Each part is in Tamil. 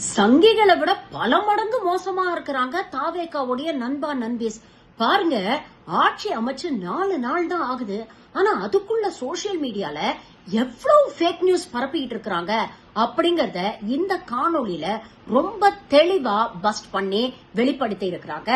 சங்கிகளை விட பல மடங்கு மோசமா இருக்கிறாங்க தாவேகாவுடைய நண்பா நண்பீஸ். பாருங்க, ஆட்சி அமைச்சு 4 நாள் தான் ஆகுது. ஆனா அதுக்குள்ள சோசியல் மீடியால எவ்வளவு ஃபேக் நியூஸ் பரப்பிட்டு இருக்காங்க அப்படிங்கறத இந்த காணொளியில ரொம்ப தெளிவா பஸ்ட் பண்ணி வெளிப்படுத்தி இருக்கிறாங்க.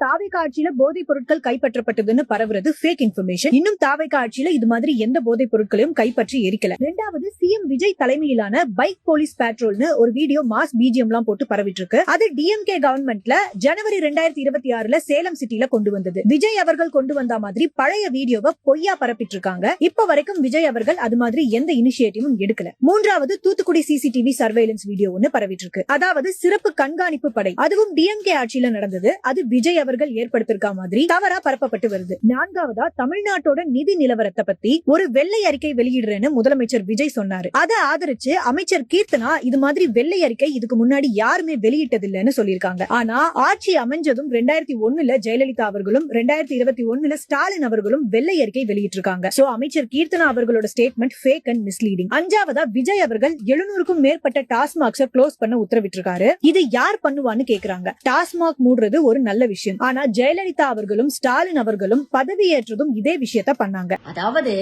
தாவேகா ஆட்சியில போதைப் பொருட்கள் கைப்பற்றப்பட்டதுன்னு பரவுறது ஃபேக் இன்ஃபர்மேஷன். இன்னும் தாவேகா ஆட்சியில இது மாதிரி எந்த போதைப் பொருட்களையும் கைப்பற்றி எரிக்கல. 2வது, சிஎம் விஜய் தலைமையிலான பைக் போலீஸ் பேட்ரோல்னு ஒரு வீடியோ மாஸ் பிஜிஎம் எல்லாம் போட்டு பரவிட்டு இருக்கு. அது டிஎம்கே கவர்மெண்ட்ல ஜனவரி 2026 சேலம் சிட்டில கொண்டு வந்தது. விஜய் அவர்கள் கொண்டு வந்த மாதிரி பழைய வீடியோவை பொய்யா பரப்பிட்டு இருக்காங்க. இப்ப வரைக்கும் விஜய் அவர்கள் அது மாதிரி எந்த இனிஷியேட்டிவும் எடுக்கல. 3வது, தூத்துக்குடி சிசிடிவி சர்வேலன்ஸ் வீடியோ ஒன்னு பரவிட்டு இருக்கு. அதாவது சிறப்பு கண்காணிப்பு படை, அதுவும் டிஎம்கே ஆட்சியில நடந்தது. அது விஜய் அவர்கள் ஏற்படுத்திருக்க மாதிரி தவறா பரப்பப்பட்டு வருது. 4வதா, தமிழ்நாட்டோட நிதி நிலவரத்தை பத்தி ஒரு வெள்ளை அறிக்கை வெளியிடுறேன்னு முதலமைச்சர் விஜய் சொன்னாரு. அதை ஆதரிச்சு அமைச்சர் கீர்த்தனா இது மாதிரி வெள்ளை அறிக்கை இதுக்கு முன்னாடி யாருமே வெளியிட்டதில்லைன்னு சொல்லியிருக்காங்க. ஆனா ஆட்சி அமைஞ்சதும் 2001 ஜெயலலிதா அவர்களும் 2021 ஸ்டாலின் அவர்களும் வெள்ளை அறிக்கை வெளியிட்டிருக்காங்க. சோ அமைச்சர் கீர்த்தனா அவர்களோட ஸ்டேட்மெண்ட் ஃபேக் அண்ட் மிஸ்லீடிங். 5வதா, விஜய் அவர்கள் 700க்கும் மேற்பட்ட டாஸ்மாக்ஸை க்ளோஸ் பண்ண உத்தரவிட்டிருக்காரு. இது யார் பண்ணுவான்னு கேக்குறாங்க. டாஸ்மாக் மூடுறது ஒரு நல்ல விஷயம். ஆனா ஜெயலலிதா அவர்களும் ஸ்டாலின் அவர்களும் பதவியேற்றதும் இதே விஷயத்த பண்ணாங்க. அதாவது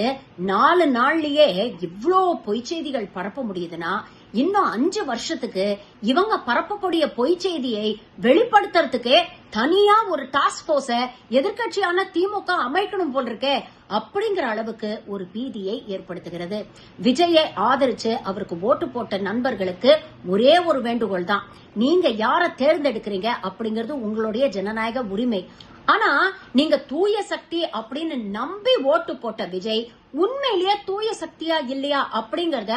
4 நாள்லயே இவ்ளோ பொய் செய்திகள் பரப்ப முடியுதுன்னா இன்னும் 5 வருஷத்துக்கு இவங்க பரப்பக்கூடிய பொய் செய்தியை வெளிப்படுத்துறதுக்கே தனியா ஒரு டாஸ்க் போர்ஸ எதிர்கட்சியான திமுக அமைக்கணும் போல் இருக்கே அப்படிங்கிற அளவுக்கு ஒரு பீதியை ஏற்படுத்துகிறது. விஜயை ஆதரிச்சு அவருக்கு ஓட்டு போட்ட நண்பர்களுக்கு ஒரே ஒரு வேண்டுகோள் தான், நீங்க யார தேர்ந்தெடுக்கிறீங்க அப்படிங்கிறது உங்களுடைய ஜனநாயக உரிமை. ஆனா நீங்க தூய சக்தி அப்படின்னு நம்பி ஓட்டு போட்ட விஜய் உண்மையிலேயே தூய சக்தியா இல்லையா அப்படிங்கறத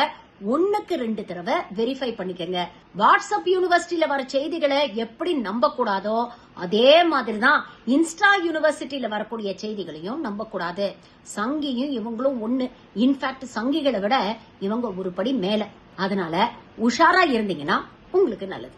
1க்கு 2 தடவை வெரிஃபை பண்ணிக்கங்க. வாட்ஸ்அப் யூனிவர்சிட்டியில வர செய்திகளை எப்படி நம்ப கூடாதோ அதே மாதிரிதான் இன்ஸ்டா யூனிவர்சிட்டியில வரக்கூடிய செய்திகளையும் நம்ப கூடாது. சங்கியும் இவங்களும் ஒண்ணு. இன்ஃபேக்ட் சங்கிகளை விட இவங்க ஒரு படி மேல. அதனால உஷாரா இருந்தீங்கன்னா உங்களுக்கு நல்லது.